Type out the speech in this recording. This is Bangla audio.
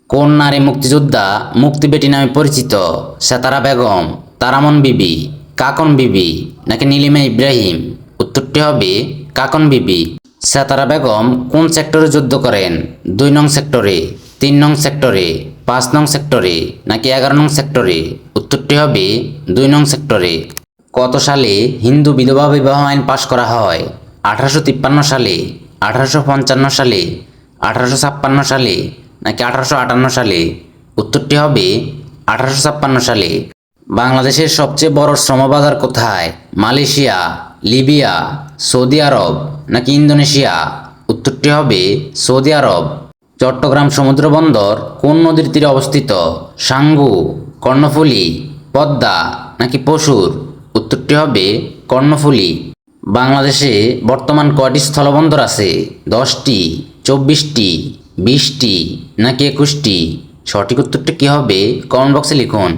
কোন নারী মুক্তিযোদ্ধা মুক্তিবেটি নামে পরিচিত? সেতারা বেগম, তারামন বিবি, কাকন বিবি নাকি নীলিমা ইব্রাহিম? উত্তরটি হবে কাকন বিবি। সেতারা বেগম কোন সেক্টরে যুদ্ধ করেন? 2 নং সেক্টরে, 3 নং সেক্টরে, 5 নং সেক্টরে নাকি 11 নং সেক্টরে? উত্তরটি হবে 2 নং সেক্টরে। কত সালে হিন্দু বিধবা বিবাহ আইন পাশ করা হয়? 1853 সালে, 1855 সালে, 1856 সালে নাকি 1858 সালে? উত্তরটি হবে 1856 সালে। বাংলাদেশের সবচেয়ে বড় শ্রমবাজার কোথায়? মালয়েশিয়া, লিবিয়া, সৌদি আরব নাকি ইন্দোনেশিয়া? উত্তরটি হবে সৌদি আরব। চট্টগ্রাম সমুদ্র বন্দর কোন নদীর তীরে অবস্থিত? সাঙ্গু, কর্ণফুলী, পদ্মা নাকি পশুর? উত্তরটি হবে কর্ণফুলী। বাংলাদেশে বর্তমান কয়টি স্থলবন্দর আছে? 10টি, 24টি, 20টি নাকি 21টি? সঠিক উত্তরটি কী হবে? কমেন্ট বক্সে লিখুন।